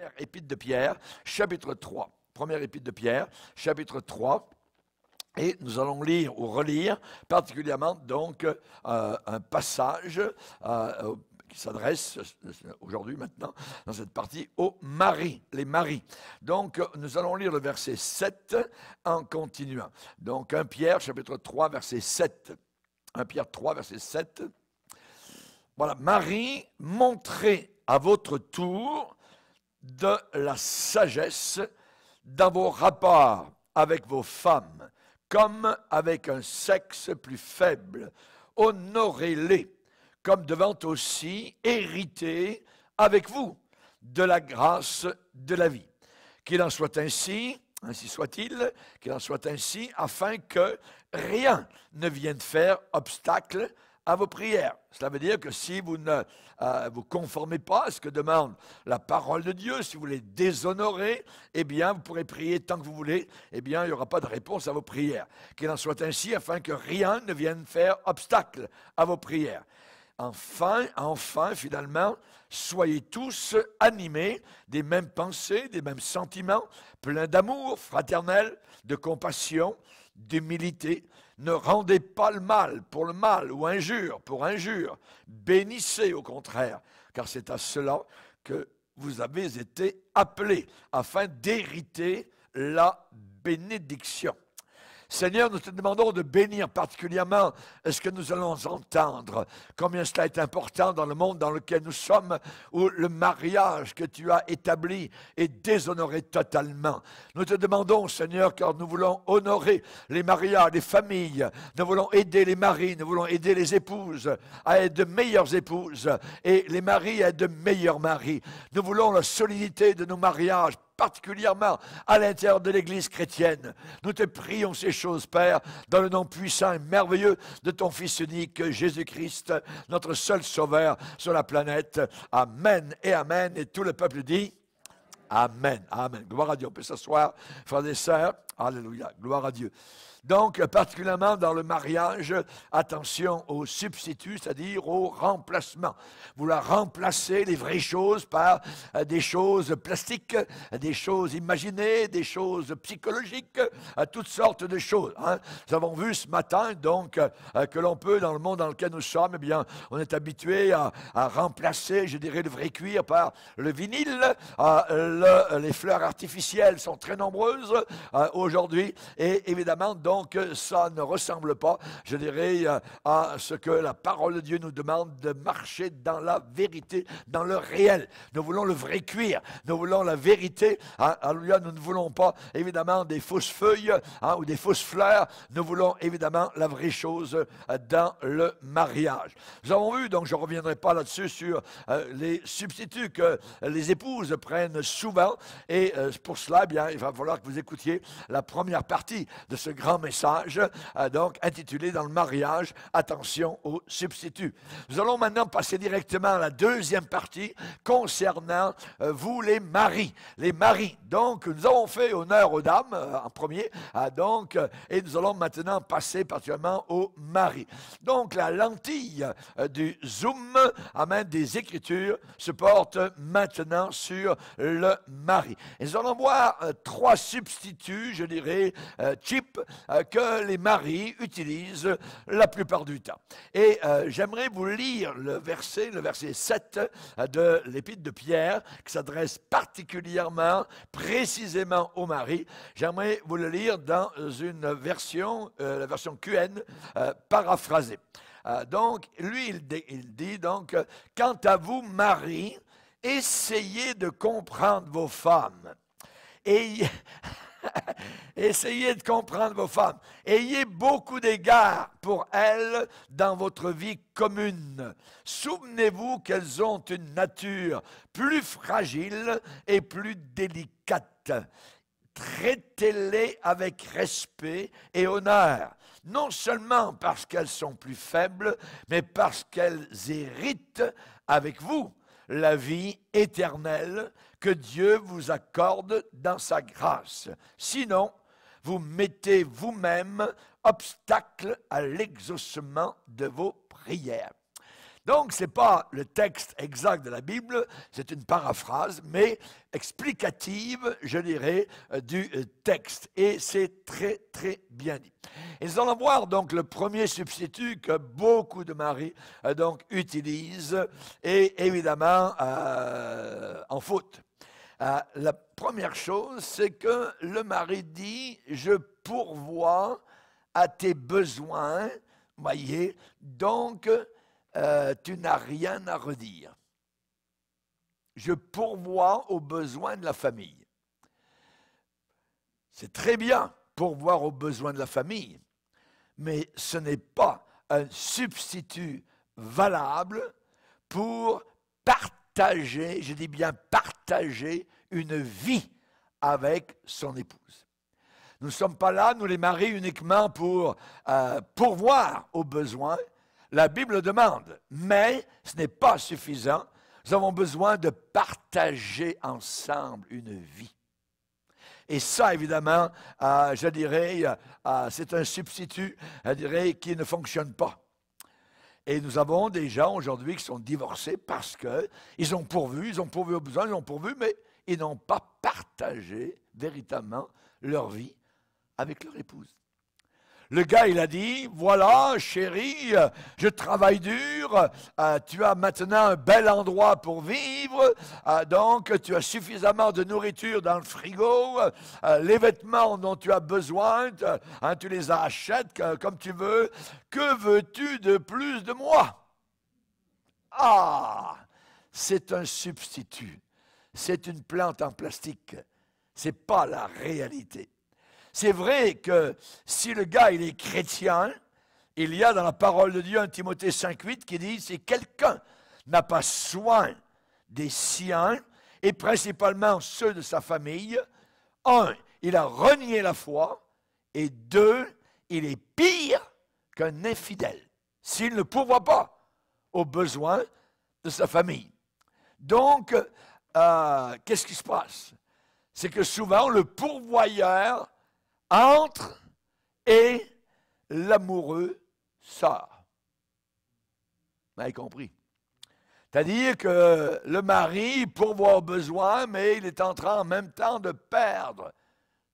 Première épître de Pierre, chapitre 3. Première épître de Pierre, chapitre 3. Et nous allons lire ou relire particulièrement donc un passage qui s'adresse aujourd'hui, maintenant, dans cette partie, aux maris, les maris. Donc, nous allons lire le verset 7 en continuant. Donc, 1 Pierre, chapitre 3, verset 7. 1 Pierre 3, verset 7. Voilà, Marie, montrez à votre tour de la sagesse dans vos rapports avec vos femmes, comme avec un sexe plus faible. Honorez-les, comme devant aussi hériter avec vous de la grâce de la vie. Qu'il en soit ainsi, ainsi soit-il, qu'il en soit ainsi, afin que rien ne vienne faire obstacle à vos prières. Cela veut dire que si vous ne vous conformez pas à ce que demande la parole de Dieu, si vous les déshonorez, eh bien, vous pourrez prier tant que vous voulez, eh bien, il n'y aura pas de réponse à vos prières. Qu'il en soit ainsi afin que rien ne vienne faire obstacle à vos prières. Enfin, finalement, soyez tous animés des mêmes pensées, des mêmes sentiments, pleins d'amour fraternel, de compassion, d'humilité. Ne rendez pas le mal pour le mal ou injure pour injure. Bénissez au contraire, car c'est à cela que vous avez été appelés, afin d'hériter la bénédiction. Seigneur, nous te demandons de bénir particulièrement ce que nous allons entendre, combien cela est important dans le monde dans lequel nous sommes, où le mariage que tu as établi est déshonoré totalement. Nous te demandons, Seigneur, car nous voulons honorer les mariages, les familles, nous voulons aider les maris, nous voulons aider les épouses à être de meilleures épouses et les maris à être de meilleurs maris. Nous voulons la solidité de nos mariages, particulièrement à l'intérieur de l'Église chrétienne. Nous te prions ces choses, Père, dans le nom puissant et merveilleux de ton Fils unique, Jésus-Christ, notre seul Sauveur sur la planète. Amen et Amen. Et tout le peuple dit Amen. Amen. Gloire à Dieu. On peut s'asseoir, frères et sœurs. Alléluia. Gloire à Dieu. Donc, particulièrement dans le mariage, attention au substitut, c'est-à-dire au remplacement. Vouloir remplacer les vraies choses par des choses plastiques, des choses imaginées, des choses psychologiques, toutes sortes de choses. Hein. Nous avons vu ce matin, donc, que l'on peut, dans le monde dans lequel nous sommes, eh bien, on est habitué à remplacer, je dirais, le vrai cuir par le vinyle. Les fleurs artificielles sont très nombreuses aujourd'hui, et évidemment, donc, ça ne ressemble pas, je dirais, à ce que la parole de Dieu nous demande de marcher dans la vérité, dans le réel. Nous voulons le vrai cuir, nous voulons la vérité. Alléluia, nous ne voulons pas, évidemment, des fausses feuilles ou des fausses fleurs. Nous voulons, évidemment, la vraie chose dans le mariage. Nous avons vu, donc je ne reviendrai pas là-dessus, sur les substituts que les épouses prennent souvent. Et pour cela, eh bien, il va falloir que vous écoutiez la première partie de ce grand message, donc intitulé dans le mariage, attention aux substituts. Nous allons maintenant passer directement à la deuxième partie concernant vous les maris. Les maris. Donc, nous avons fait honneur aux dames en premier, donc, et nous allons maintenant passer particulièrement aux maris. Donc, la lentille du zoom, amen, des Écritures se porte maintenant sur le mari. Et nous allons voir trois substituts, je dirais, cheap, que les maris utilisent la plupart du temps. Et j'aimerais vous lire le verset 7 de l'Épître de Pierre, qui s'adresse particulièrement, précisément aux maris. J'aimerais vous le lire dans une version, la version QN, paraphrasée. Donc, lui, il dit donc, « Quant à vous, maris, essayez de comprendre vos femmes. » Et essayez de comprendre vos femmes. Ayez beaucoup d'égards pour elles dans votre vie commune. Souvenez-vous qu'elles ont une nature plus fragile et plus délicate. Traitez-les avec respect et honneur, non seulement parce qu'elles sont plus faibles, mais parce qu'elles héritent avec vous la vie éternelle que Dieu vous accorde dans sa grâce. Sinon, vous mettez vous-même obstacle à l'exaucement de vos prières. Donc, ce n'est pas le texte exact de la Bible, c'est une paraphrase, mais explicative, je dirais, du texte. Et c'est très, très bien dit. Et nous allons voir donc le premier substitut que beaucoup de maris donc, utilisent, et évidemment en faute. La première chose, c'est que le mari dit « je pourvois à tes besoins », voyez, donc tu n'as rien à redire. Je pourvois aux besoins de la famille. C'est très bien pourvoir aux besoins de la famille, mais ce n'est pas un substitut valable pour partager, je dis bien partager, une vie avec son épouse. Nous ne sommes pas là, nous les maris, uniquement pour pourvoir aux besoins. La Bible demande, mais ce n'est pas suffisant. Nous avons besoin de partager ensemble une vie. Et ça, évidemment, je dirais, c'est un substitut, je dirais, qui ne fonctionne pas. Et nous avons des gens aujourd'hui qui sont divorcés parce qu'ils ont pourvu aux besoins, ils ont pourvu, mais ils n'ont pas partagé véritablement leur vie avec leur épouse. Le gars, il a dit, voilà, chérie, je travaille dur, tu as maintenant un bel endroit pour vivre, donc tu as suffisamment de nourriture dans le frigo, les vêtements dont tu as besoin, tu les achètes comme tu veux. Que veux-tu de plus de moi? Ah, c'est un substitut, c'est une plante en plastique, ce n'est pas la réalité. C'est vrai que si le gars il est chrétien, il y a dans la parole de Dieu un Timothée 5,8 qui dit « Si quelqu'un n'a pas soin des siens, et principalement ceux de sa famille, un, il a renié la foi, et deux, il est pire qu'un infidèle, s'il ne pourvoit pas aux besoins de sa famille. » Donc, qu'est-ce qui se passe? C'est que souvent, le pourvoyeur entre et l'amoureux sort. Vous avez compris? C'est-à-dire que le mari pourvoit aux besoins, mais il est en train en même temps de perdre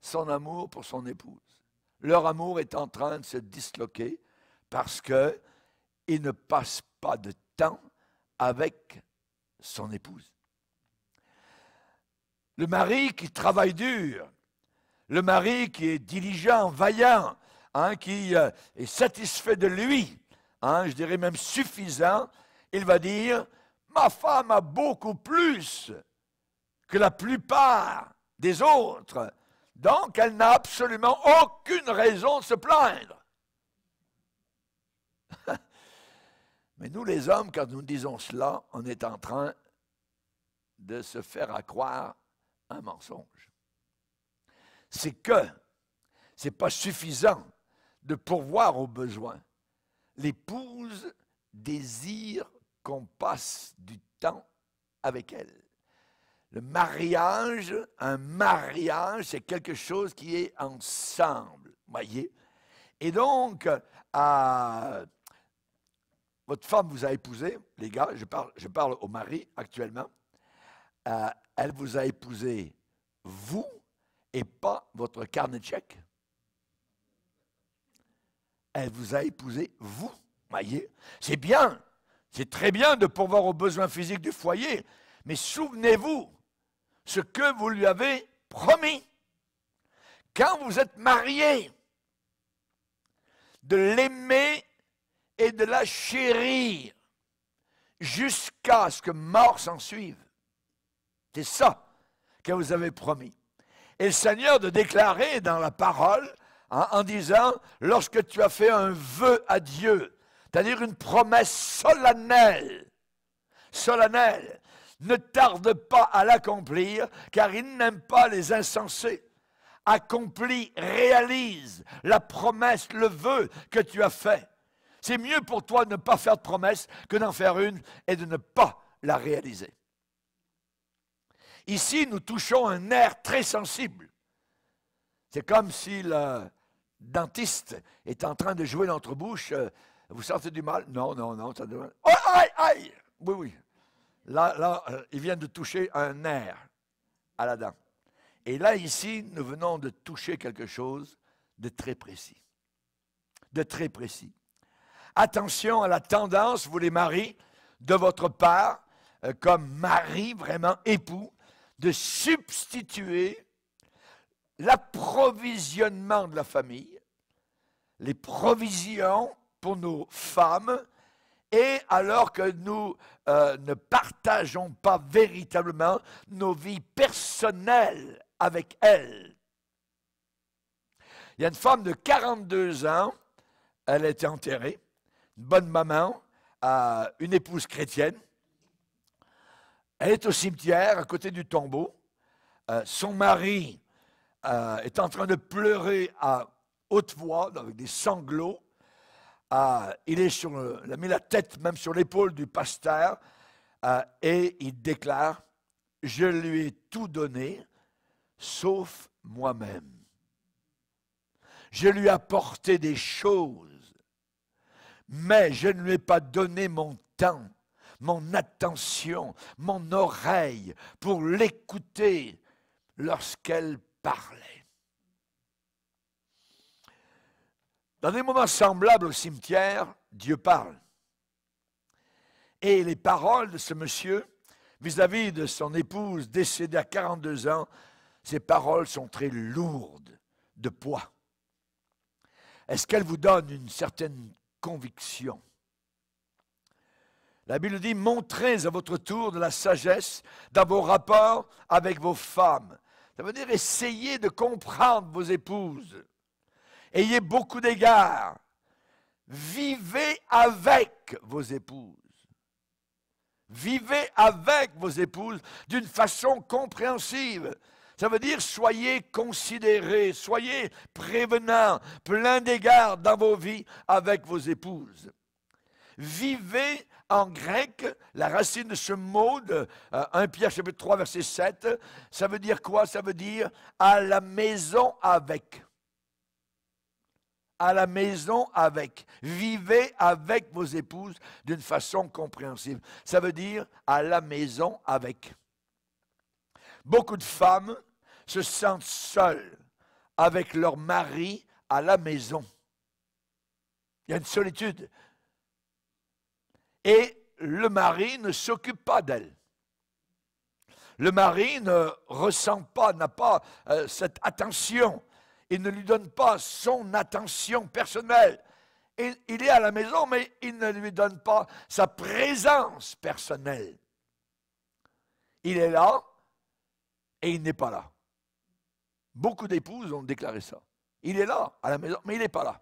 son amour pour son épouse. Leur amour est en train de se disloquer parce qu'il ne passe pas de temps avec son épouse. Le mari qui travaille dur, le mari qui est diligent, vaillant, qui est satisfait de lui, je dirais même suffisant, il va dire, ma femme a beaucoup plus que la plupart des autres, donc elle n'a absolument aucune raison de se plaindre. Mais nous les hommes, quand nous disons cela, on est en train de se faire à croire un mensonge. C'est que ce n'est pas suffisant de pourvoir aux besoins. L'épouse désire qu'on passe du temps avec elle. Le mariage, un mariage, c'est quelque chose qui est ensemble, voyez. Et donc, votre femme vous a épousé, les gars, je parle au mari actuellement, elle vous a épousé, vous, et pas votre carnet de chèques. Elle vous a épousé, vous, voyez. C'est bien, c'est très bien de pourvoir aux besoins physiques du foyer, mais souvenez-vous ce que vous lui avez promis. Quand vous êtes mariés, de l'aimer et de la chérir jusqu'à ce que mort s'en suive. C'est ça que vous avez promis. Et le Seigneur de déclarer dans la parole, en disant, lorsque tu as fait un vœu à Dieu, c'est-à-dire une promesse solennelle, ne tarde pas à l'accomplir, car il n'aime pas les insensés. Accomplis, réalise la promesse, le vœu que tu as fait. C'est mieux pour toi de ne pas faire de promesse que d'en faire une et de ne pas la réaliser. Ici, nous touchons un nerf très sensible. C'est comme si le dentiste est en train de jouer dans notre bouche Vous sentez du mal? Non, non, non. Ça doit... Oh, aïe, aïe! Oui, oui. Là, il vient de toucher un nerf à la dent. Et là, ici, nous venons de toucher quelque chose de très précis. De très précis. Attention à la tendance, vous les maris, de votre part, comme mari, vraiment époux, de substituer l'approvisionnement de la famille, les provisions pour nos femmes, et alors que nous ne partageons pas véritablement nos vies personnelles avec elles. Il y a une femme de 42 ans, elle a été enterrée, une bonne maman, une épouse chrétienne. Elle est au cimetière, à côté du tombeau. Son mari est en train de pleurer à haute voix, avec des sanglots. Il a mis la tête même sur l'épaule du pasteur et il déclare « Je lui ai tout donné, sauf moi-même. Je lui ai apporté des choses, mais je ne lui ai pas donné mon temps, mon attention, mon oreille pour l'écouter lorsqu'elle parlait. » Dans des moments semblables au cimetière, Dieu parle. Et les paroles de ce monsieur, vis-à-vis de son épouse décédée à 42 ans, ces paroles sont très lourdes de poids. Est-ce qu'elles vous donnent une certaine conviction? La Bible dit, montrez à votre tour de la sagesse dans vos rapports avec vos femmes. Ça veut dire, essayez de comprendre vos épouses. Ayez beaucoup d'égards. Vivez avec vos épouses. Vivez avec vos épouses d'une façon compréhensive. Ça veut dire, soyez considérés, soyez prévenants, plein d'égards dans vos vies avec vos épouses. Vivez, en grec, la racine de ce mot de 1 Pierre chapitre 3, verset 7, ça veut dire quoi? Ça veut dire à la maison avec. À la maison avec. Vivez avec vos épouses d'une façon compréhensive. Ça veut dire à la maison avec. Beaucoup de femmes se sentent seules avec leur mari à la maison. Il y a une solitude. Et le mari ne s'occupe pas d'elle. Le mari ne ressent pas, n'a pas cette attention. Il ne lui donne pas son attention personnelle. Il est à la maison, mais il ne lui donne pas sa présence personnelle. Il est là et il n'est pas là. Beaucoup d'épouses ont déclaré ça. Il est là, à la maison, mais il n'est pas là.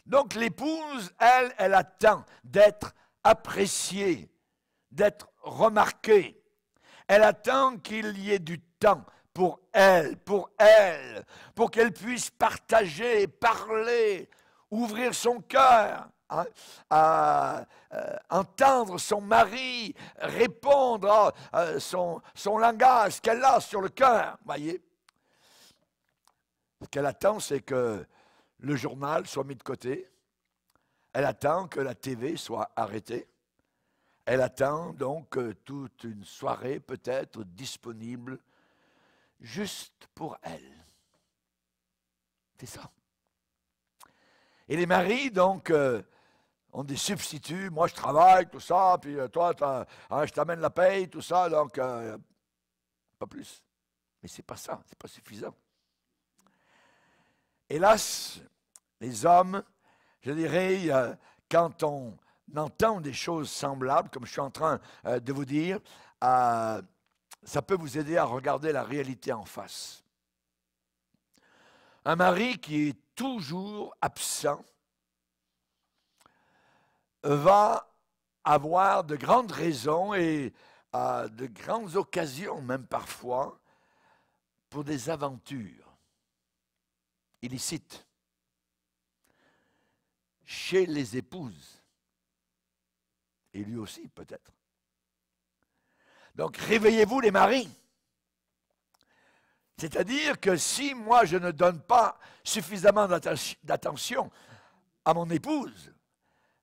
Donc l'épouse, elle attend d'être appréciée, d'être remarquée. Elle attend qu'il y ait du temps pour qu'elle puisse partager, parler, ouvrir son cœur, entendre son mari, répondre à son langage, ce qu'elle a sur le cœur. Voyez, ce qu'elle attend, c'est que le journal soit mis de côté. Elle attend que la TV soit arrêtée. Elle attend donc toute une soirée peut-être disponible juste pour elle. C'est ça. Et les maris, donc, ont des substituts. Moi, je travaille, tout ça, puis toi, je t'amène la paye, tout ça, donc, pas plus. Mais c'est pas ça, c'est pas suffisant. Hélas, les hommes, je dirais, quand on entend des choses semblables, comme je suis en train de vous dire, ça peut vous aider à regarder la réalité en face. Un mari qui est toujours absent va avoir de grandes raisons et de grandes occasions, même parfois, pour des aventures illicites chez les épouses. Et lui aussi, peut-être. Donc, réveillez-vous les maris. C'est-à-dire que si moi, je ne donne pas suffisamment d'attention à mon épouse,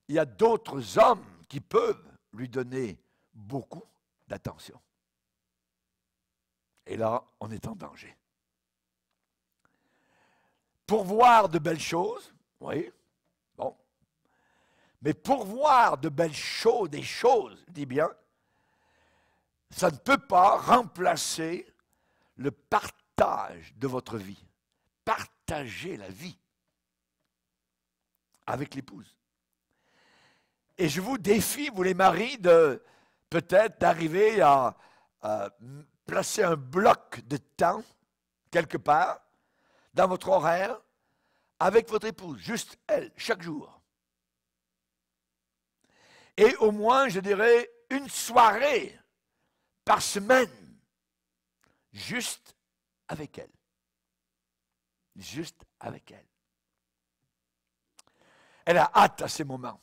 il y a d'autres hommes qui peuvent lui donner beaucoup d'attention. Et là, on est en danger. Pourvoir de belles choses, oui, bon. Mais pourvoir de belles choses, des choses, je dis bien, ça ne peut pas remplacer le partage de votre vie. Partagez la vie avec l'épouse. Et je vous défie, vous les maris, de peut-être d'arriver à placer un bloc de temps, quelque part, dans votre horaire, avec votre épouse, juste elle, chaque jour. Et au moins, je dirais, une soirée par semaine, juste avec elle. Juste avec elle. Elle a hâte à ces moments.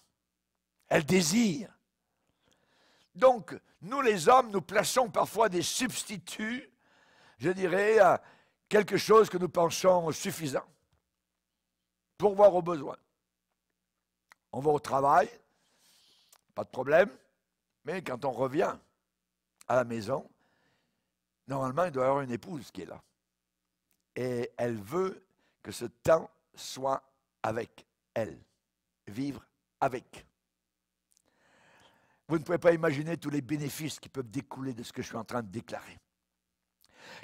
Elle désire. Donc, nous les hommes, nous plaçons parfois des substituts, je dirais, à quelque chose que nous pensons suffisant pour voir aux besoins. On va au travail, pas de problème, mais quand on revient à la maison, normalement, il doit y avoir une épouse qui est là. Et elle veut que ce temps soit avec elle, vivre avec. Vous ne pouvez pas imaginer tous les bénéfices qui peuvent découler de ce que je suis en train de déclarer.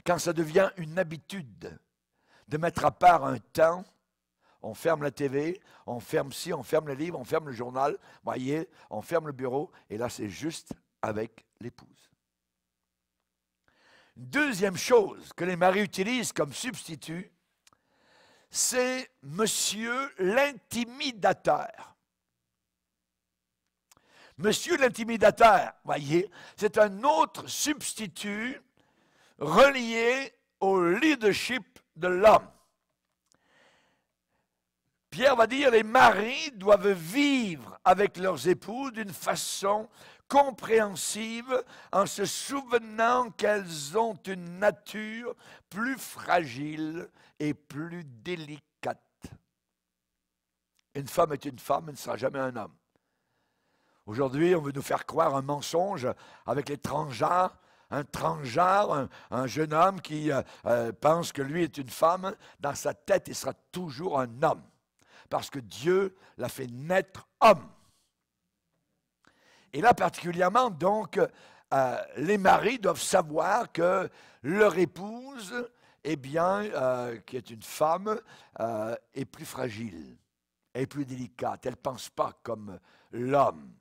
Quand ça devient une habitude de mettre à part un temps, on ferme la TV, on ferme ci, on ferme le livre, on ferme le journal, voyez, on ferme le bureau, et là c'est juste avec l'épouse. Deuxième chose que les maris utilisent comme substitut, c'est monsieur l'intimidateur. Monsieur l'intimidateur, voyez, c'est un autre substitut relié au leadership de l'homme. Pierre va dire, les maris doivent vivre avec leurs épouses d'une façon compréhensive en se souvenant qu'elles ont une nature plus fragile et plus délicate. Une femme est une femme, elle ne sera jamais un homme. Aujourd'hui, on veut nous faire croire un mensonge avec les transgenres. Un transgenre, un jeune homme qui pense que lui est une femme, dans sa tête, il sera toujours un homme. Parce que Dieu l'a fait naître homme. Et là, particulièrement, donc, les maris doivent savoir que leur épouse, eh bien, qui est une femme, est plus fragile, est plus délicate. Elle ne pense pas comme l'homme.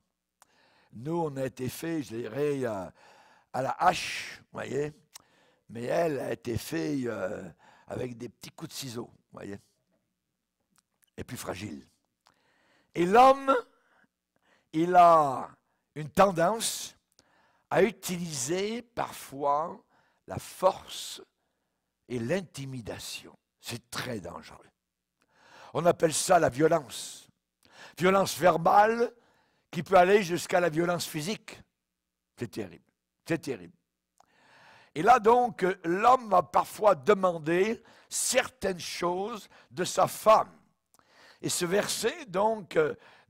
Nous, on a été faits, je dirais, à la hache, vous voyez, mais elle a été faite avec des petits coups de ciseaux, vous voyez, et plus fragile. Et l'homme, il a une tendance à utiliser parfois la force et l'intimidation. C'est très dangereux. On appelle ça la violence. Violence verbale qui peut aller jusqu'à la violence physique. C'est terrible. C'est terrible. Et là donc, l'homme va parfois demander certaines choses de sa femme. Et ce verset, donc,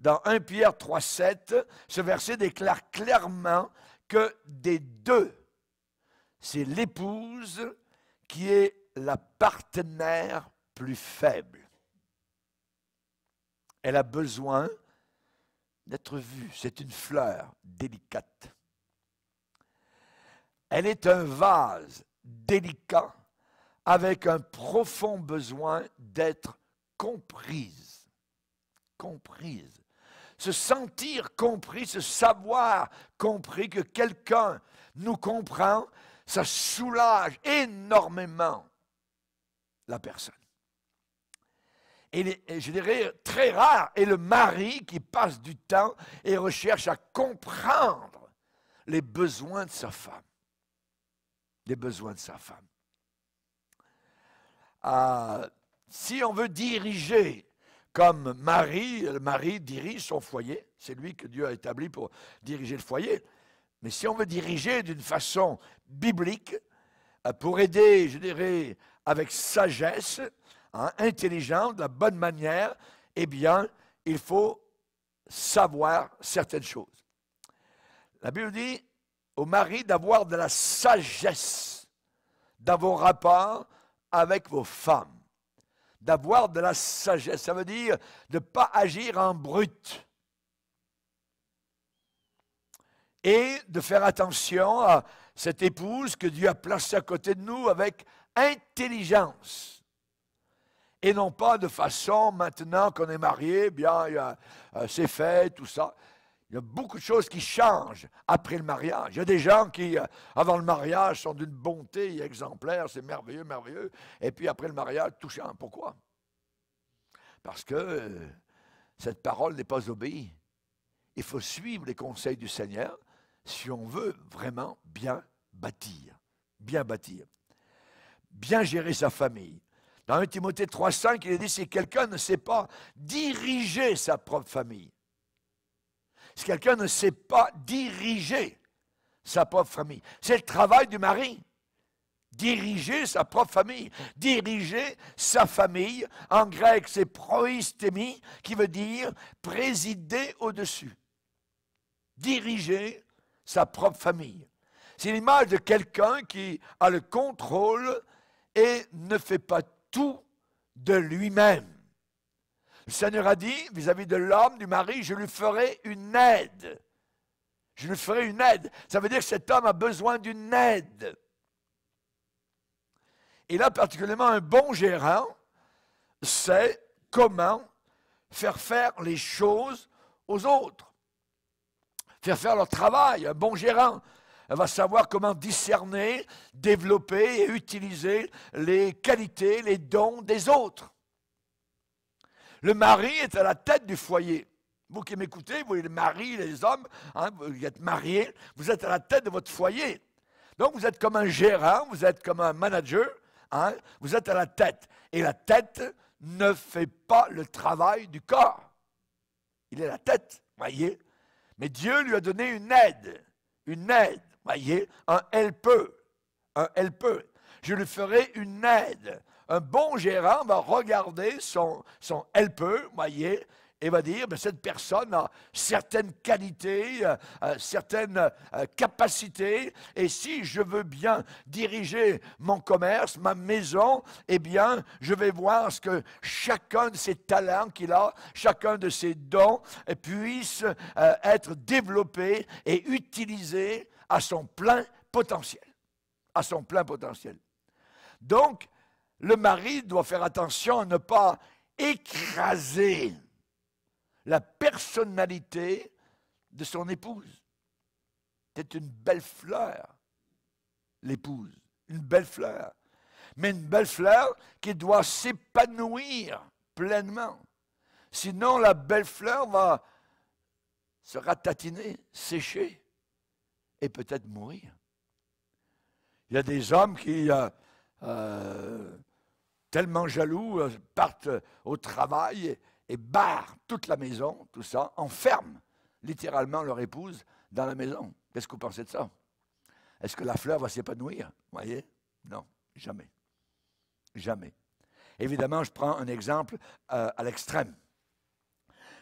dans 1 Pierre 3,7, ce verset déclare clairement que des deux, c'est l'épouse qui est la partenaire plus faible. Elle a besoin d'être vue. C'est une fleur délicate. Elle est un vase délicat avec un profond besoin d'être comprise. Comprise. Se sentir compris, se savoir compris, que quelqu'un nous comprend, ça soulage énormément la personne. Et je dirais, très rare est le mari qui passe du temps et recherche à comprendre les besoins de sa femme. Les besoins de sa femme. Si on veut diriger comme mari, le mari dirige son foyer, c'est lui que Dieu a établi pour diriger le foyer. Mais si on veut diriger d'une façon biblique, pour aider, je dirais, avec sagesse, intelligente, de la bonne manière, eh bien, il faut savoir certaines choses. La Bible dit au mari d'avoir de la sagesse dans vos rapports avec vos femmes. D'avoir de la sagesse, ça veut dire de ne pas agir en brut. Et de faire attention à cette épouse que Dieu a placée à côté de nous avec intelligence. Et non pas de façon, maintenant qu'on est marié, bien, c'est fait, tout ça. Il y a beaucoup de choses qui changent après le mariage. Il y a des gens qui, avant le mariage, sont d'une bonté exemplaire, c'est merveilleux, merveilleux. Et puis après le mariage, tout change. Pourquoi? Parce que cette parole n'est pas obéie. Il faut suivre les conseils du Seigneur si on veut vraiment bien bâtir, bien gérer sa famille. Dans 1 Timothée 3,5, il est dit, si quelqu'un ne sait pas diriger sa propre famille, si quelqu'un ne sait pas diriger sa propre famille, c'est le travail du mari. Diriger sa propre famille. Diriger sa famille, en grec c'est proistémie, qui veut dire présider au-dessus. Diriger sa propre famille. C'est l'image de quelqu'un qui a le contrôle et ne fait pas tout de lui-même. Le Seigneur a dit, vis-à-vis de l'homme, du mari, je lui ferai une aide. Je lui ferai une aide. Ça veut dire que cet homme a besoin d'une aide. Et là, particulièrement, un bon gérant sait comment faire les choses aux autres. Faire leur travail. Un bon gérant va savoir comment discerner, développer et utiliser les qualités, les dons des autres. Le mari est à la tête du foyer. Vous qui m'écoutez, vous les maris, les hommes, hein, vous êtes mariés, vous êtes à la tête de votre foyer. Donc vous êtes comme un gérant, vous êtes comme un manager, hein, vous êtes à la tête. Et la tête ne fait pas le travail du corps. Il est la tête, voyez. Mais Dieu lui a donné une aide, voyez, un helper. Je lui ferai une aide. Un bon gérant va regarder son helper, voyez, et va dire, ben, cette personne a certaines qualités, certaines capacités, et si je veux bien diriger mon commerce, ma maison, eh bien, je vais voir ce que chacun de ses talents qu'il a, chacun de ses dons, puisse être développé et utilisé à son plein potentiel. À son plein potentiel. Donc, le mari doit faire attention à ne pas écraser la personnalité de son épouse. C'est une belle fleur, l'épouse, une belle fleur. Mais une belle fleur qui doit s'épanouir pleinement. Sinon, la belle fleur va se ratatiner, sécher et peut-être mourir. Il y a des hommes qui, tellement jaloux, partent au travail et barrent toute la maison, tout ça, enferment littéralement leur épouse dans la maison. Qu'est-ce que vous pensez de ça? Est-ce que la fleur va s'épanouir? Vous voyez? Non, jamais. Jamais. Évidemment, je prends un exemple à l'extrême.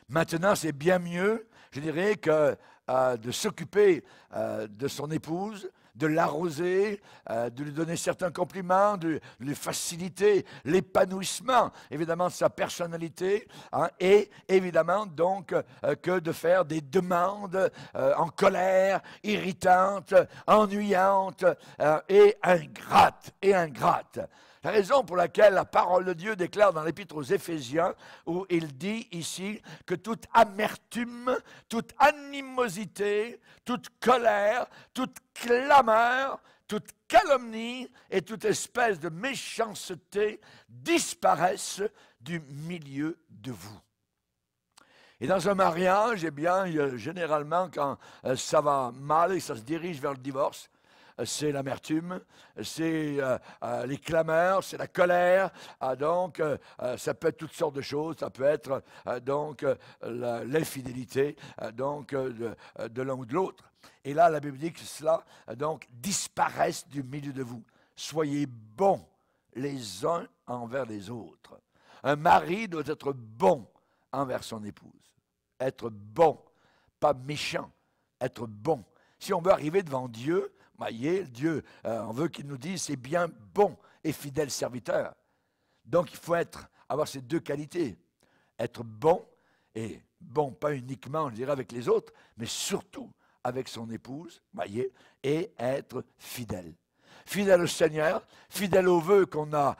Maintenant, c'est bien mieux, je dirais, que de s'occuper de son épouse, de l'arroser, de lui donner certains compliments, de lui faciliter l'épanouissement, évidemment, de sa personnalité, hein, et évidemment, donc, que de faire des demandes en colère, irritantes, ennuyantes et ingrates. La raison pour laquelle la parole de Dieu déclare dans l'Épître aux Éphésiens, où il dit ici que toute amertume, toute animosité, toute colère, toute clameur, toute calomnie et toute espèce de méchanceté disparaissent du milieu de vous. Et dans un mariage, eh bien, généralement, quand ça va mal et ça se dirige vers le divorce, c'est l'amertume, c'est les clameurs, c'est la colère. Donc, ça peut être toutes sortes de choses. Ça peut être donc l'infidélité de l'un ou de l'autre. Et là, la Bible dit que cela donc disparaisse du milieu de vous. Soyez bons les uns envers les autres. Un mari doit être bon envers son épouse. Être bon, pas méchant, être bon. Si on veut arriver devant Dieu, voyez, Dieu, on veut qu'il nous dise, c'est bien bon et fidèle serviteur. Donc il faut avoir ces deux qualités. Être bon, et bon, pas uniquement, je dirais, avec les autres, mais surtout avec son épouse, voyez, et être fidèle. Fidèle au Seigneur, fidèle aux vœux qu'on a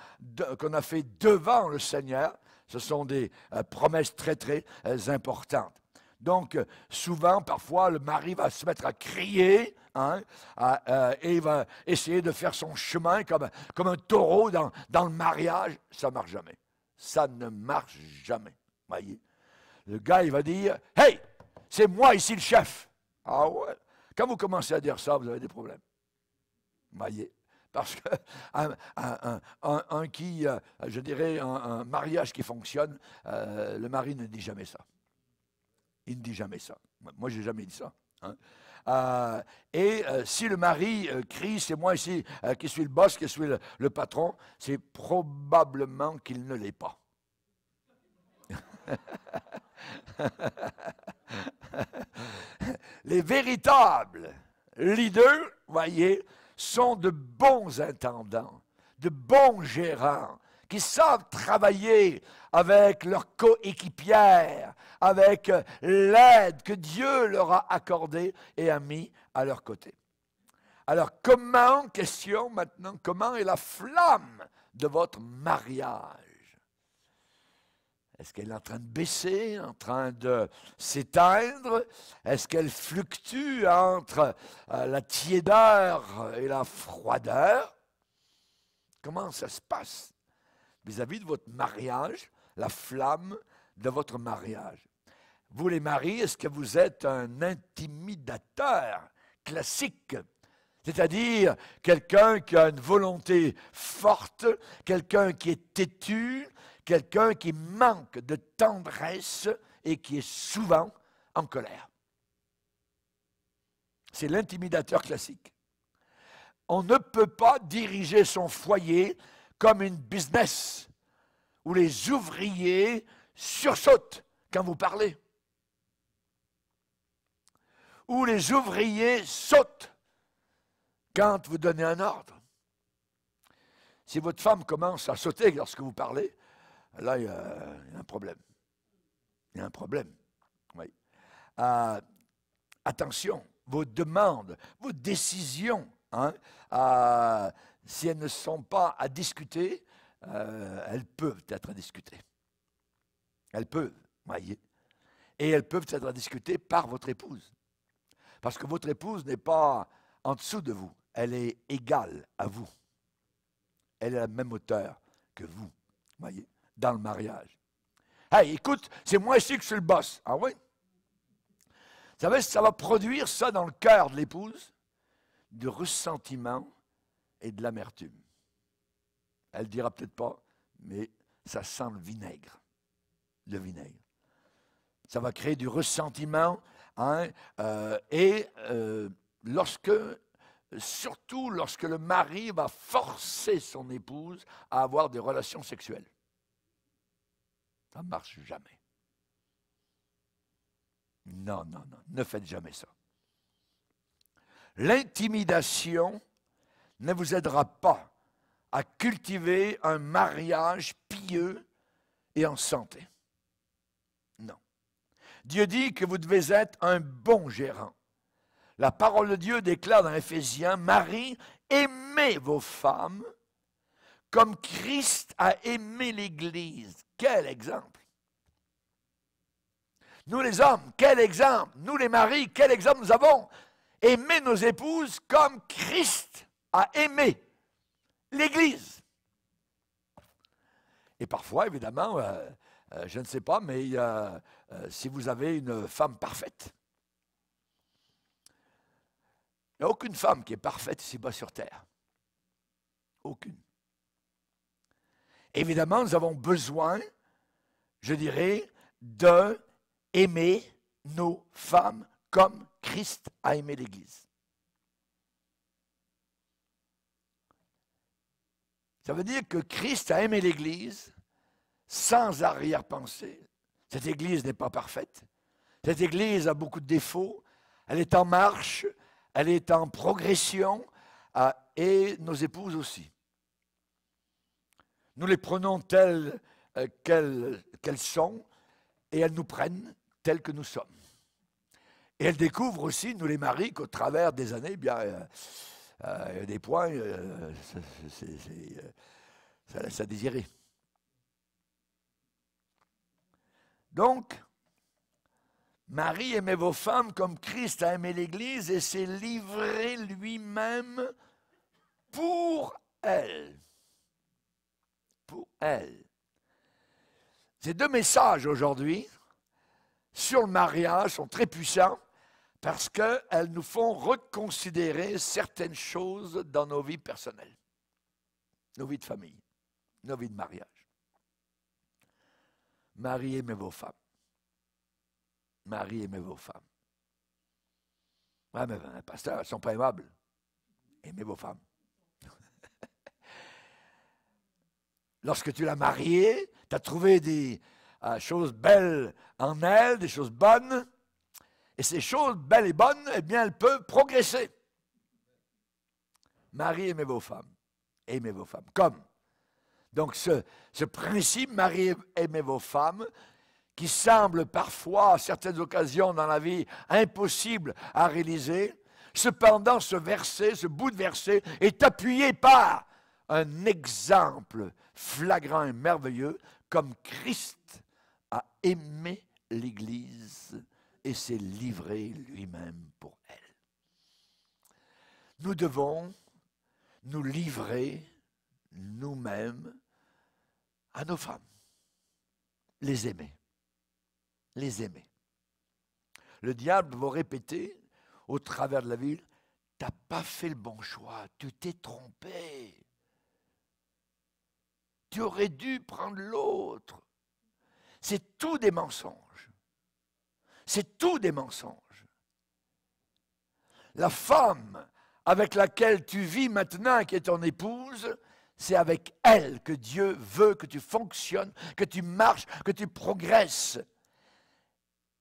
fait devant le Seigneur. Ce sont des promesses très, très importantes. Donc, souvent, parfois, le mari va se mettre à crier, hein, et il va essayer de faire son chemin comme un taureau dans le mariage. Ça ne marche jamais. Ça ne marche jamais. Voyez. Le gars, il va dire, « Hey, c'est moi ici le chef. » Ah ouais. Quand vous commencez à dire ça, vous avez des problèmes. Voyez. Parce qu'un je dirais, un mariage qui fonctionne, le mari ne dit jamais ça. Il ne dit jamais ça. Moi, je n'ai jamais dit ça. Hein. Si le mari crie, c'est moi ici qui suis le boss, qui suis le patron, c'est probablement qu'il ne l'est pas. Les véritables leaders, voyez, sont de bons intendants, de bons gérants, qui savent travailler avec leurs coéquipières, avec l'aide que Dieu leur a accordée et a mis à leur côté. Alors, question maintenant, comment est la flamme de votre mariage? Est-ce qu'elle est en train de baisser, en train de s'éteindre? Est-ce qu'elle fluctue entre la tiédeur et la froideur? Comment ça se passe vis-à-vis de votre mariage, la flamme de votre mariage? Vous les maris, est-ce que vous êtes un intimidateur classique? C'est-à-dire quelqu'un qui a une volonté forte, quelqu'un qui est têtu, quelqu'un qui manque de tendresse et qui est souvent en colère. C'est l'intimidateur classique. On ne peut pas diriger son foyer comme une business où les ouvriers sursautent quand vous parlez. Où les ouvriers sautent quand vous donnez un ordre. Si votre femme commence à sauter lorsque vous parlez, là, il y a un problème. Il y a un problème. Oui. Attention, vos demandes, vos décisions, hein, si elles ne sont pas à discuter, elles peuvent être à discuter. Elles peuvent, voyez. Et elles peuvent être à discuter par votre épouse. Parce que votre épouse n'est pas en dessous de vous. Elle est égale à vous. Elle est à la même hauteur que vous, voyez, dans le mariage. Hey, écoute, c'est moi ici que je suis le boss. Ah oui? Vous savez, ça va produire ça dans le cœur de l'épouse, du ressentiment et de l'amertume. Elle ne dira peut-être pas, mais ça sent le vinaigre. Le vinaigre. Ça va créer du ressentiment, hein, surtout lorsque le mari va forcer son épouse à avoir des relations sexuelles. Ça ne marche jamais. Non, non, non, ne faites jamais ça. L'intimidation ne vous aidera pas à cultiver un mariage pieux et en santé. Non. Dieu dit que vous devez être un bon gérant. La parole de Dieu déclare dans Éphésiens, « Marie, aimez vos femmes comme Christ a aimé l'Église. » Quel exemple! Nous les hommes, quel exemple! Nous les maris, quel exemple nous avons! Aimer nos épouses comme Christ a aimé l'Église. Et parfois, évidemment, je ne sais pas, mais si vous avez une femme parfaite, il n'y a aucune femme qui est parfaite ici-bas sur terre. Aucune. Évidemment, nous avons besoin, je dirais, d'aimer nos femmes comme Christ a aimé l'Église. Ça veut dire que Christ a aimé l'Église sans arrière-pensée. Cette Église n'est pas parfaite. Cette Église a beaucoup de défauts. Elle est en marche, elle est en progression, et nos épouses aussi. Nous les prenons telles qu'elles sont, et elles nous prennent telles que nous sommes. Et elles découvrent aussi, nous les maris, qu'au travers des années, bien, il y a des points, ça laisse à désirer. Donc, Marie, aimez vos femmes comme Christ a aimé l'Église et s'est livré lui-même pour elle. Pour elle. Ces deux messages aujourd'hui sur le mariage sont très puissants parce qu'elles nous font reconsidérer certaines choses dans nos vies personnelles, nos vies de famille, nos vies de mariage. Marie, aimez vos femmes. Marie, aimez vos femmes. Ouais, mais pasteur, elles ne sont pas aimables. Aimez vos femmes. Lorsque tu l'as mariée, tu as trouvé des choses belles en elle, des choses bonnes. Et ces choses belles et bonnes, eh bien, elles peuvent progresser. Marie, aimez vos femmes. Aimez vos femmes. Comme. Donc, ce principe, Marie, aimez vos femmes, qui semble parfois, à certaines occasions dans la vie, impossible à réaliser, cependant, ce verset, ce bout de verset, est appuyé par un exemple flagrant et merveilleux, comme Christ a aimé l'Église et s'est livré lui-même pour elle. Nous devons nous livrer nous-mêmes à nos femmes, les aimer. Les aimer. Le diable va répéter au travers de la ville, tu n'as pas fait le bon choix, tu t'es trompé. Tu aurais dû prendre l'autre. C'est tout des mensonges. C'est tout des mensonges. La femme avec laquelle tu vis maintenant, qui est ton épouse, c'est avec elle que Dieu veut que tu fonctionnes, que tu marches, que tu progresses.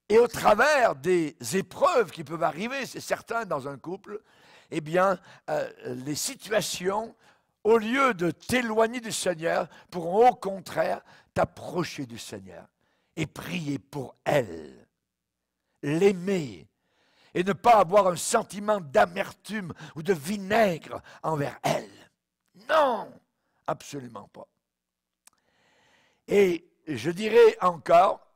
Et au travers des épreuves qui peuvent arriver, c'est certain dans un couple, eh bien, les situations, au lieu de t'éloigner du Seigneur, pourront au contraire t'approcher du Seigneur et prier pour elle, l'aimer et ne pas avoir un sentiment d'amertume ou de vinaigre envers elle. Non, absolument pas. Et je dirais encore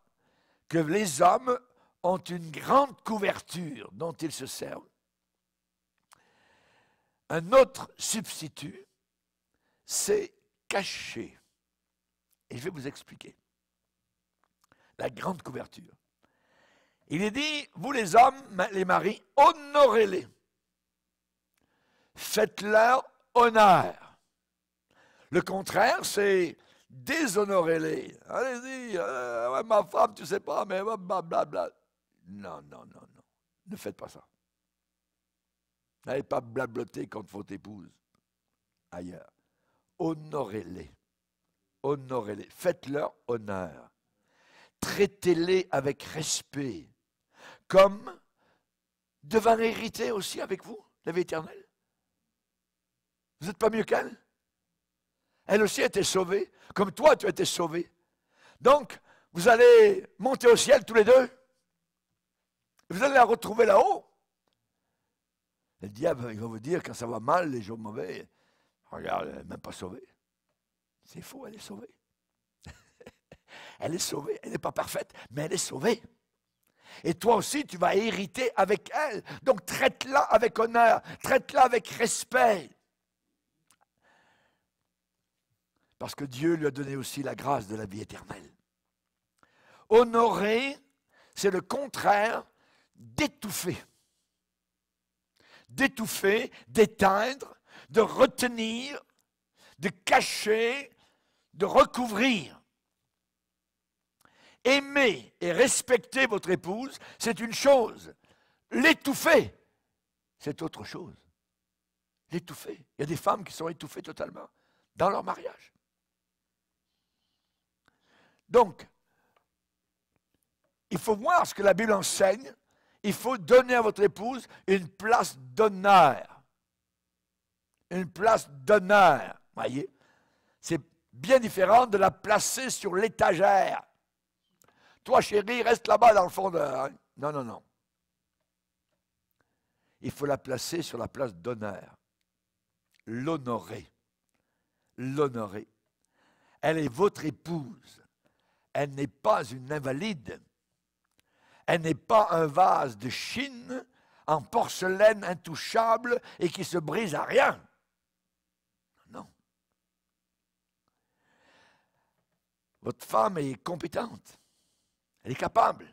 que les hommes ont une grande couverture dont ils se servent. Un autre substitut, c'est caché. Et je vais vous expliquer. La grande couverture. Il est dit, vous les hommes, les maris, honorez-les. Faites-leur honneur. Le contraire, c'est déshonorez-les. Allez-y, ouais, ma femme, tu sais pas, mais blablabla. Non, non, non, non. Ne faites pas ça. N'allez pas blabloter contre votre épouse ailleurs. Honorez-les. Honorez-les. Faites-leur honneur. Traitez-les avec respect. Comme devant hériter aussi avec vous, la vie éternelle. Vous n'êtes pas mieux qu'elle? Elle aussi a été sauvée, comme toi tu as été sauvé. Donc, vous allez monter au ciel tous les deux. Vous allez la retrouver là-haut. Le diable, il va vous dire, quand ça va mal, les jours mauvais, regarde, elle n'est même pas sauvée. C'est faux, elle est sauvée. Elle est sauvée, elle n'est pas parfaite, mais elle est sauvée. Et toi aussi, tu vas hériter avec elle. Donc, traite-la avec honneur, traite-la avec respect. Parce que Dieu lui a donné aussi la grâce de la vie éternelle. Honorer, c'est le contraire d'étouffer. D'étouffer, d'éteindre, de retenir, de cacher, de recouvrir. Aimer et respecter votre épouse, c'est une chose. L'étouffer, c'est autre chose. L'étouffer. Il y a des femmes qui sont étouffées totalement dans leur mariage. Donc, il faut voir ce que la Bible enseigne. Il faut donner à votre épouse une place d'honneur. Une place d'honneur, voyez. C'est bien différent de la placer sur l'étagère. Toi, chérie, reste là-bas dans le fond de... Non, non, non. Il faut la placer sur la place d'honneur. L'honorer. L'honorer. Elle est votre épouse. Elle n'est pas une invalide. Elle n'est pas un vase de Chine en porcelaine intouchable et qui se brise à rien. Non. Votre femme est compétente. Elle est capable.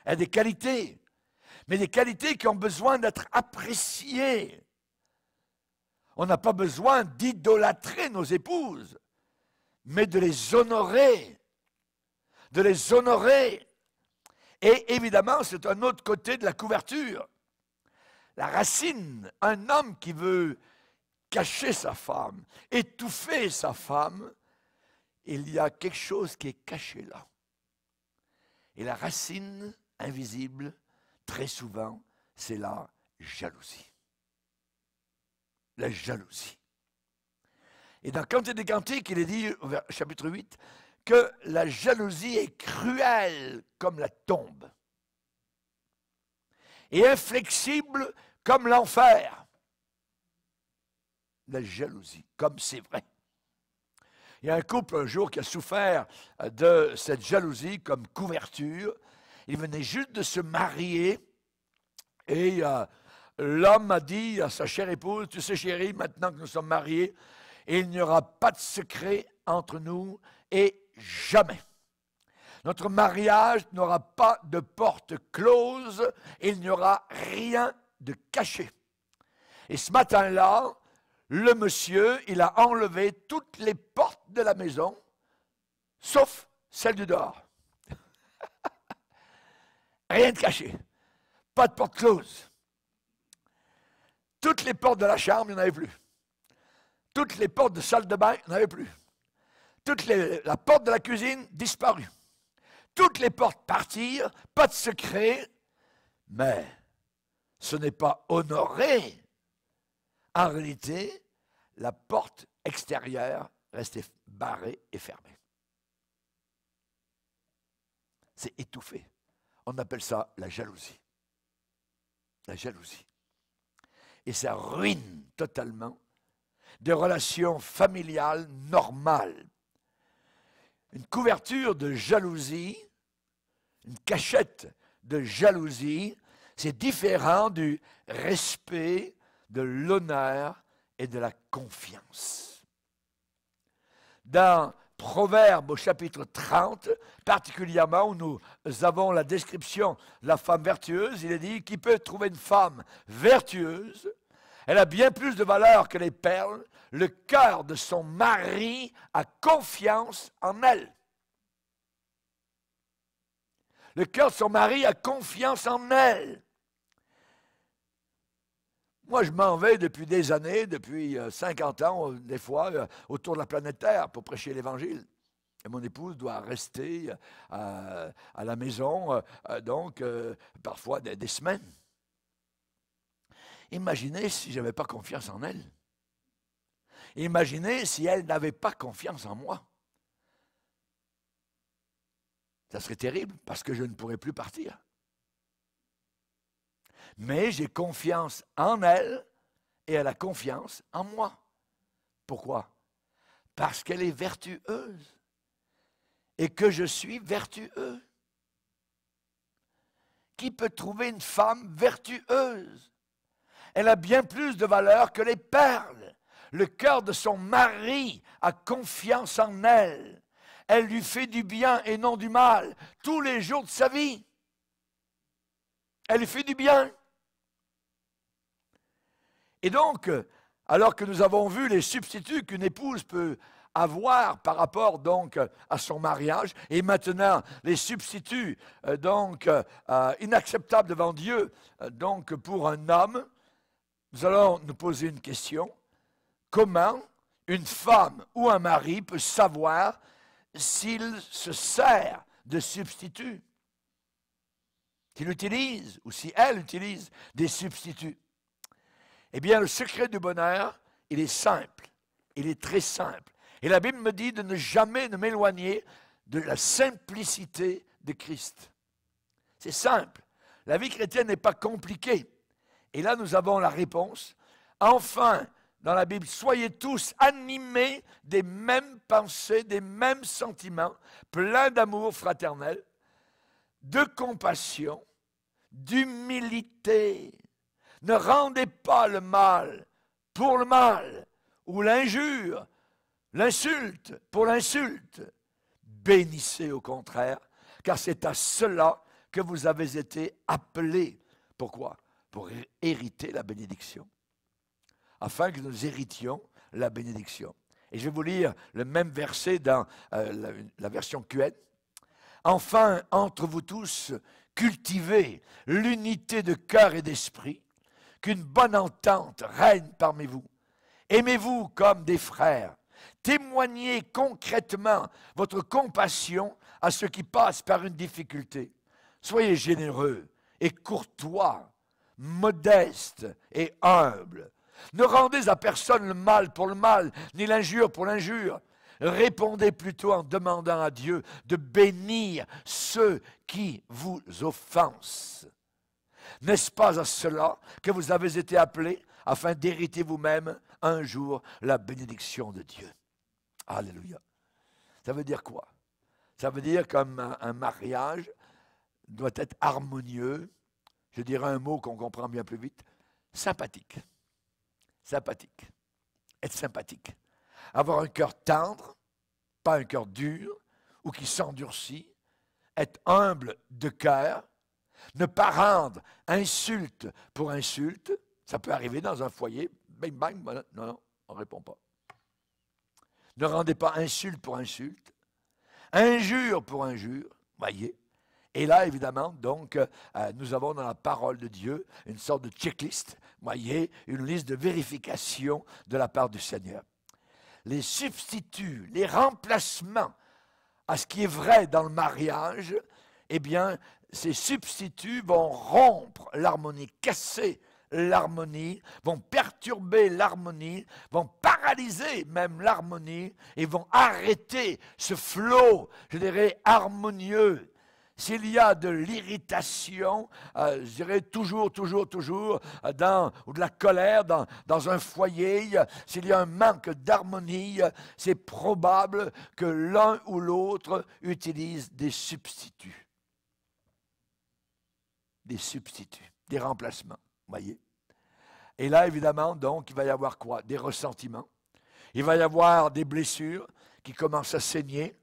Elle a des qualités. Mais des qualités qui ont besoin d'être appréciées. On n'a pas besoin d'idolâtrer nos épouses, mais de les honorer. De les honorer. Et évidemment, c'est un autre côté de la couverture. La racine, un homme qui veut cacher sa femme, étouffer sa femme, il y a quelque chose qui est caché là. Et la racine invisible, très souvent, c'est la jalousie. La jalousie. Et dans Cantique des Cantiques, il est dit, au chapitre 8, que la jalousie est cruelle comme la tombe et inflexible comme l'enfer. La jalousie, comme c'est vrai. Il y a un couple un jour qui a souffert de cette jalousie comme couverture. Il venait juste de se marier et l'homme a dit à sa chère épouse, « Tu sais chérie, maintenant que nous sommes mariés, il n'y aura pas de secret entre nous et jamais. Notre mariage n'aura pas de porte close, il n'y aura rien de caché. » Et ce matin-là, le monsieur, il a enlevé toutes les portes de la maison, sauf celle du dehors. Rien de caché. Pas de porte close. Toutes les portes de la chambre, il n'y en avait plus. Toutes les portes de salle de bain, il n'y en avait plus. La porte de la cuisine, disparue. Toutes les portes partirent, pas de secret, mais ce n'est pas honoré. En réalité, la porte extérieure restait barrée et fermée. C'est étouffé. On appelle ça la jalousie. La jalousie. Et ça ruine totalement des relations familiales normales. Une couverture de jalousie, une cachette de jalousie, c'est différent du respect, de l'honneur et de la confiance. Dans Proverbe au chapitre 30, particulièrement où nous avons la description de la femme vertueuse, il est dit, qui peut trouver une femme vertueuse? Elle a bien plus de valeur que les perles. Le cœur de son mari a confiance en elle. Le cœur de son mari a confiance en elle. Moi, je m'en vais depuis des années, depuis 50 ans, des fois, autour de la planète Terre pour prêcher l'Évangile. Et mon épouse doit rester à la maison, parfois des semaines. Imaginez si je n'avais pas confiance en elle. Imaginez si elle n'avait pas confiance en moi. Ça serait terrible parce que je ne pourrais plus partir. Mais j'ai confiance en elle et elle a confiance en moi. Pourquoi? Parce qu'elle est vertueuse et que je suis vertueux. Qui peut trouver une femme vertueuse? Elle a bien plus de valeur que les perles. Le cœur de son mari a confiance en elle. Elle lui fait du bien et non du mal tous les jours de sa vie. Elle lui fait du bien. Et donc, alors que nous avons vu les substituts qu'une épouse peut avoir par rapport donc à son mariage, et maintenant les substituts inacceptables devant Dieu donc pour un homme, nous allons nous poser une question. Comment une femme ou un mari peut savoir s'il se sert de substituts? s'il utilise ou si elle utilise des substituts. Eh bien, le secret du bonheur, il est simple. Il est très simple. Et la Bible me dit de ne jamais m'éloigner de la simplicité de Christ. C'est simple. La vie chrétienne n'est pas compliquée. Et là, nous avons la réponse. Enfin, dans la Bible, soyez tous animés des mêmes pensées, des mêmes sentiments, pleins d'amour fraternel, de compassion, d'humilité. Ne rendez pas le mal pour le mal, ou l'injure, l'insulte pour l'insulte. Bénissez au contraire, car c'est à cela que vous avez été appelés. Pourquoi? Pour hériter la bénédiction. Afin que nous héritions la bénédiction. Et je vais vous lire le même verset dans la version QN. Enfin, entre vous tous, cultivez l'unité de cœur et d'esprit, qu'une bonne entente règne parmi vous. Aimez-vous comme des frères. Témoignez concrètement votre compassion à ceux qui passent par une difficulté. Soyez généreux et courtois, modestes et humbles. Ne rendez à personne le mal pour le mal, ni l'injure pour l'injure. Répondez plutôt en demandant à Dieu de bénir ceux qui vous offensent. N'est-ce pas à cela que vous avez été appelés afin d'hériter vous-même un jour la bénédiction de Dieu? Alléluia. Ça veut dire quoi? Ça veut dire comme un mariage doit être harmonieux, je dirais un mot qu'on comprend bien plus vite, sympathique. Sympathique. Être sympathique. Avoir un cœur tendre, pas un cœur dur ou qui s'endurcit. Être humble de cœur. Ne pas rendre insulte pour insulte. Ça peut arriver dans un foyer. Bang, bang, voilà. Non, on ne répond pas. Ne rendez pas insulte pour insulte. Injure pour injure. Voyez. Et là, évidemment, donc, nous avons dans la parole de Dieu une sorte de checklist, voyez, une liste de vérification de la part du Seigneur. Les substituts, les remplacements à ce qui est vrai dans le mariage, eh bien, ces substituts vont rompre l'harmonie, casser l'harmonie, vont perturber l'harmonie, vont paralyser même l'harmonie et vont arrêter ce flot, je dirais, harmonieux. S'il y a de l'irritation, je dirais toujours, ou de la colère dans un foyer, s'il y a un manque d'harmonie, c'est probable que l'un ou l'autre utilise des substituts. Des substituts, des remplacements, voyez. Et là, évidemment, donc, il va y avoir quoi? Des ressentiments. Il va y avoir des blessures qui commencent à saigner.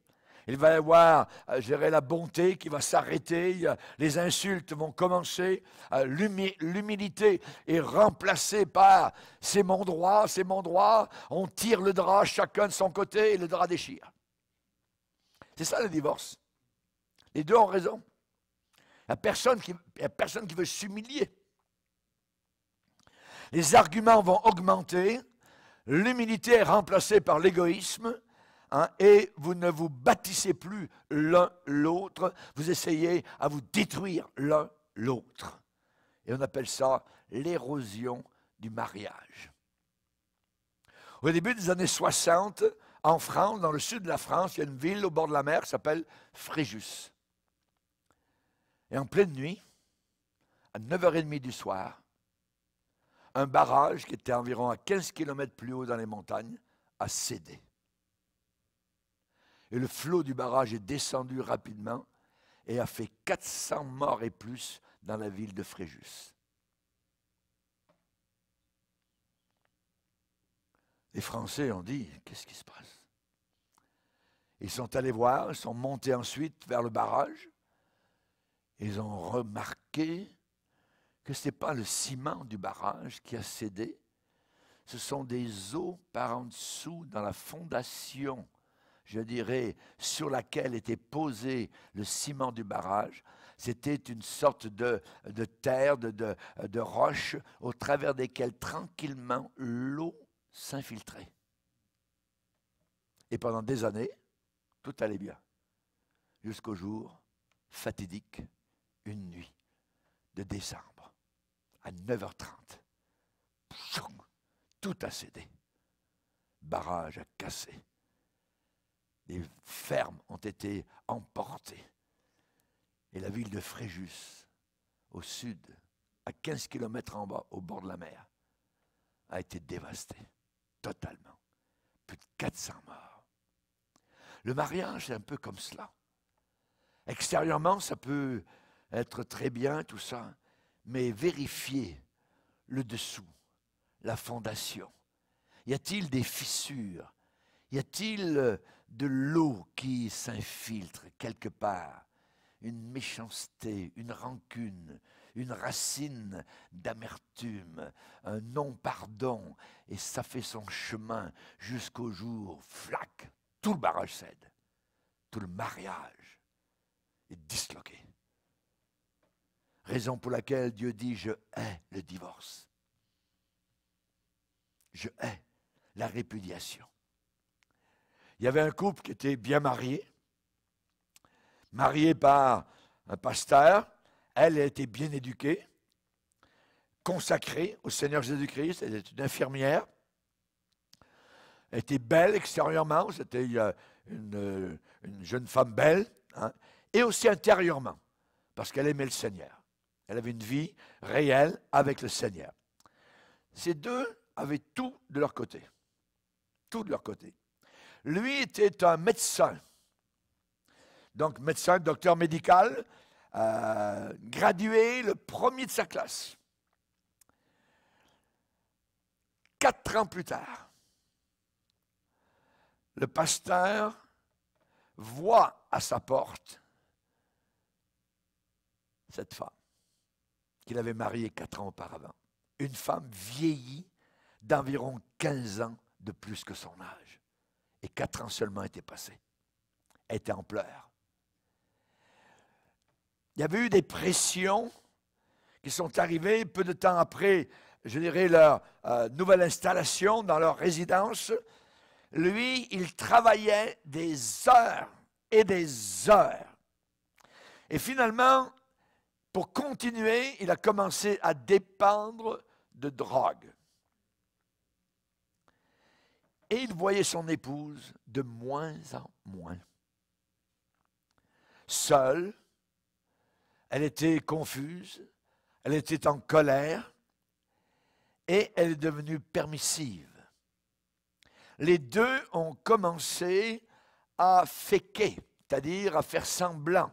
Il va y avoir, je dirais, la bonté qui va s'arrêter, les insultes vont commencer, l'humilité est remplacée par « c'est mon droit », on tire le drap chacun de son côté et le drap déchire. C'est ça le divorce. Les deux ont raison. Il n'y a personne qui veut s'humilier. Les arguments vont augmenter, l'humilité est remplacée par l'égoïsme, et vous ne vous bâtissez plus l'un l'autre, vous essayez à vous détruire l'un l'autre. Et on appelle ça l'érosion du mariage. Au début des années 60, en France, dans le sud de la France, il y a une ville au bord de la mer qui s'appelle Fréjus. Et en pleine nuit, à 9h30 du soir, un barrage qui était environ à 15 km plus haut dans les montagnes a cédé. Et le flot du barrage est descendu rapidement et a fait 400 morts et plus dans la ville de Fréjus. Les Français ont dit, qu'est-ce qui se passe? Ils sont allés voir, ils sont montés ensuite vers le barrage. Ils ont remarqué que ce n'est pas le ciment du barrage qui a cédé, ce sont des eaux par en dessous dans la fondation, je dirais, sur laquelle était posé le ciment du barrage. C'était une sorte de terre, de roches, au travers desquelles tranquillement l'eau s'infiltrait. Et pendant des années, tout allait bien. Jusqu'au jour fatidique, une nuit, de décembre, à 9h30. Tout a cédé. Barrage a cassé. Les fermes ont été emportées. Et la ville de Fréjus, au sud, à 15 km en bas, au bord de la mer, a été dévastée, totalement. Plus de 400 morts. Le mariage, c'est un peu comme cela. Extérieurement, ça peut être très bien, tout ça, mais vérifiez le dessous, la fondation. Y a-t-il des fissures? Y a-t-il de l'eau qui s'infiltre quelque part? Une méchanceté, une rancune, une racine d'amertume, un non-pardon, et ça fait son chemin jusqu'au jour, flac, tout le barrage cède, tout le mariage est disloqué. Raison pour laquelle Dieu dit, je hais le divorce. Je hais la répudiation. Il y avait un couple qui était bien marié par un pasteur. Elle était bien éduquée, consacrée au Seigneur Jésus-Christ. Elle était une infirmière. Elle était belle extérieurement. C'était une jeune femme belle. Hein, et aussi intérieurement, parce qu'elle aimait le Seigneur. Elle avait une vie réelle avec le Seigneur. Ces deux avaient tout de leur côté. Tout de leur côté. Lui était un médecin. Donc, médecin, docteur médical, gradué, le premier de sa classe. 4 ans plus tard, le pasteur voit à sa porte cette femme qu'il avait mariée 4 ans auparavant. Une femme vieillie d'environ 15 ans de plus que son âge. Et 4 ans seulement étaient passés. Elle était en pleurs. Il y avait eu des pressions qui sont arrivées peu de temps après, je dirais, leur nouvelle installation dans leur résidence. Lui, il travaillait des heures et des heures. Et finalement, pour continuer, il a commencé à dépendre de drogue. Et il voyait son épouse de moins en moins. Seule, elle était confuse, elle était en colère et elle est devenue permissive. Les deux ont commencé à féquer, c'est-à-dire à faire semblant,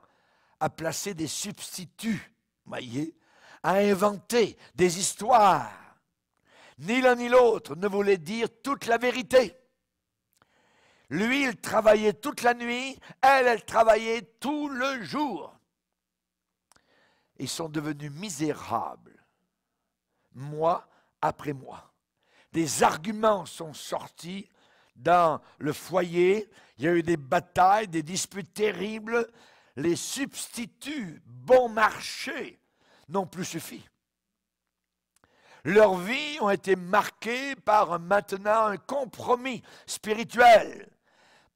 à placer des substituts, voyez, à inventer des histoires. Ni l'un ni l'autre ne voulait dire toute la vérité. Lui, il travaillait toute la nuit, elle travaillait tout le jour. Ils sont devenus misérables, mois après mois. Des arguments sont sortis dans le foyer, il y a eu des batailles, des disputes terribles. Les substituts bon marché n'ont plus suffi. Leurs vies ont été marquées par maintenant un compromis spirituel,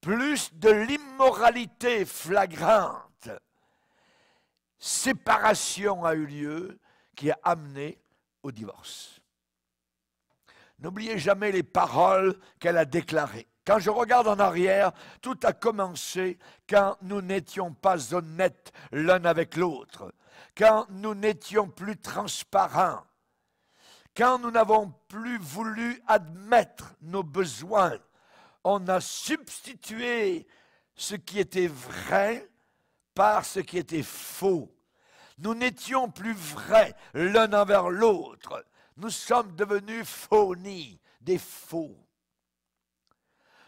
plus de l'immoralité flagrante. Séparation a eu lieu qui a amené au divorce. N'oubliez jamais les paroles qu'elle a déclarées. Quand je regarde en arrière, tout a commencé quand nous n'étions pas honnêtes l'un avec l'autre, quand nous n'étions plus transparents, quand nous n'avons plus voulu admettre nos besoins. On a substitué ce qui était vrai par ce qui était faux. Nous n'étions plus vrais l'un envers l'autre. Nous sommes devenus phonies, des faux.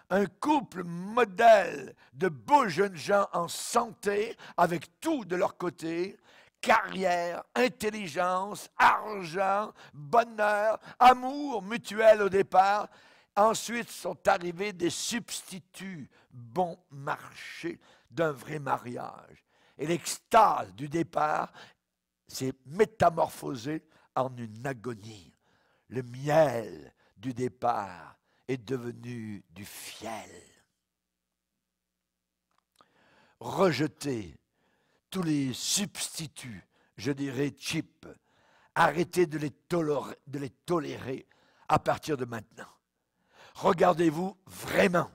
Un couple modèle de beaux jeunes gens en santé, avec tout de leur côté, carrière, intelligence, argent, bonheur, amour mutuel au départ. Ensuite sont arrivés des substituts bon marché d'un vrai mariage. Et l'extase du départ s'est métamorphosée en une agonie. Le miel du départ est devenu du fiel. Rejeter tous les substituts je dirais, cheap. Arrêtez de les tolérer à partir de maintenant. Regardez-vous vraiment.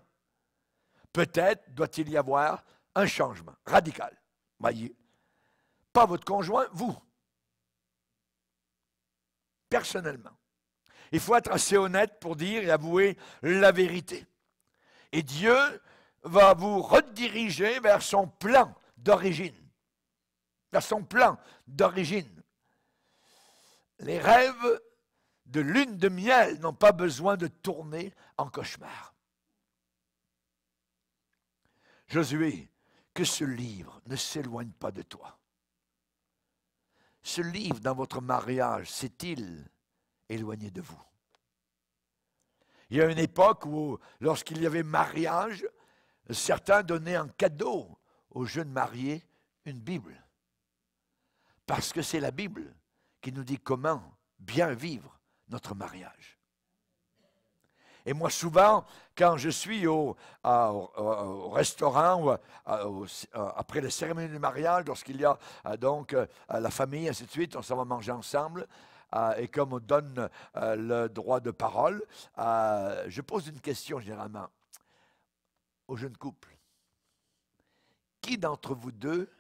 Peut-être doit-il y avoir un changement radical. Voyez, pas votre conjoint, vous. Personnellement. Il faut être assez honnête pour dire et avouer la vérité. Et Dieu va vous rediriger vers son plan d'origine. Vers son plan d'origine. Les rêves de lune de miel n'ont pas besoin de tourner en cauchemar. Josué, que ce livre ne s'éloigne pas de toi. Ce livre dans votre mariage, s'est-il éloigné de vous? Il y a une époque où, lorsqu'il y avait mariage, certains donnaient en cadeau aux jeunes mariés une Bible. Parce que c'est la Bible qui nous dit comment bien vivre notre mariage. Et moi, souvent, quand je suis au restaurant, après la cérémonie du mariage, lorsqu'il y a donc la famille, ainsi de suite, on s'en va manger ensemble, et comme on donne le droit de parole, je pose une question généralement aux jeunes couples. Qui d'entre vous deux,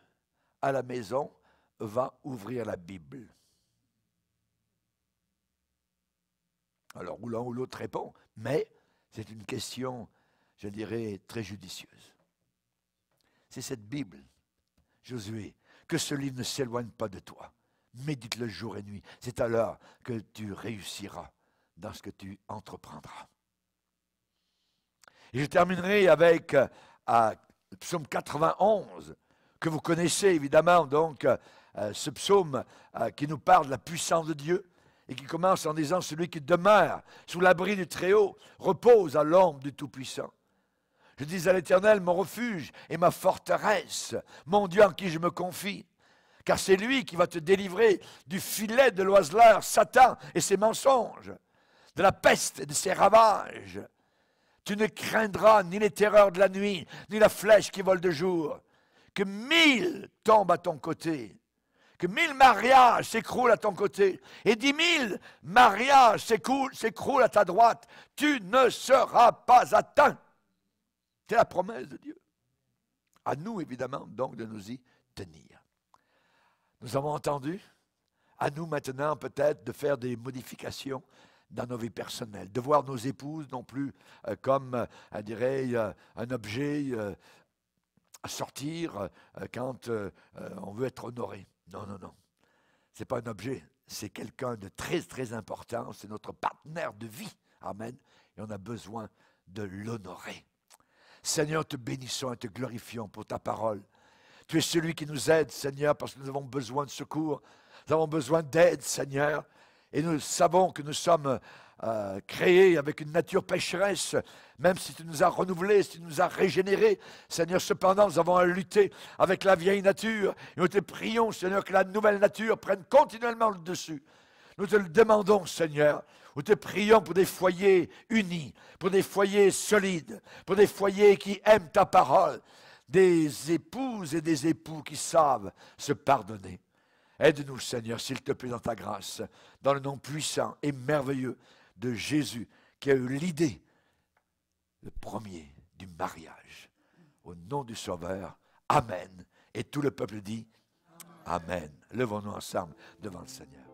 à la maison, va ouvrir la Bible? Alors, ou l'un ou l'autre répond, mais c'est une question, je dirais, très judicieuse. C'est cette Bible, Josué, que ce livre ne s'éloigne pas de toi. Médite-le jour et nuit. C'est alors que tu réussiras dans ce que tu entreprendras. Et je terminerai avec le psaume 91, que vous connaissez évidemment, donc ce psaume qui nous parle de la puissance de Dieu, et qui commence en disant « Celui qui demeure sous l'abri du Très-Haut repose à l'ombre du Tout-Puissant. Je dis à l'Éternel, mon refuge et ma forteresse, mon Dieu en qui je me confie. Car c'est lui qui va te délivrer du filet de l'oiseleur, Satan et ses mensonges, de la peste et de ses ravages. Tu ne craindras ni les terreurs de la nuit, ni la flèche qui vole de jour. Que 1000 tombent à ton côté. Que 1000 mariages s'écroulent à ton côté et 10 000 mariages s'écroulent à ta droite, tu ne seras pas atteint. C'est la promesse de Dieu. À nous, évidemment, donc, de nous y tenir. Nous avons entendu, à nous maintenant peut-être de faire des modifications dans nos vies personnelles, de voir nos épouses non plus comme, on dirait, un objet à sortir quand on veut être honoré. Non, non, non. Ce n'est pas un objet, c'est quelqu'un de très, très important. C'est notre partenaire de vie. Amen. Et on a besoin de l'honorer. Seigneur, te bénissons et te glorifions pour ta parole. Tu es celui qui nous aide, Seigneur, parce que nous avons besoin de secours. Nous avons besoin d'aide, Seigneur. Et nous savons que nous sommes créés avec une nature pécheresse, même si tu nous as renouvelés, si tu nous as régénérés. Seigneur, cependant, nous avons à lutter avec la vieille nature. Et nous te prions, Seigneur, que la nouvelle nature prenne continuellement le dessus. Nous te le demandons, Seigneur. Nous te prions pour des foyers unis, pour des foyers solides, pour des foyers qui aiment ta parole, des épouses et des époux qui savent se pardonner. Aide-nous, Seigneur, s'il te plaît, dans ta grâce, dans le nom puissant et merveilleux de Jésus, qui a eu l'idée, le premier, du mariage. Au nom du Sauveur, Amen. Et tout le peuple dit Amen. Levons-nous ensemble devant le Seigneur.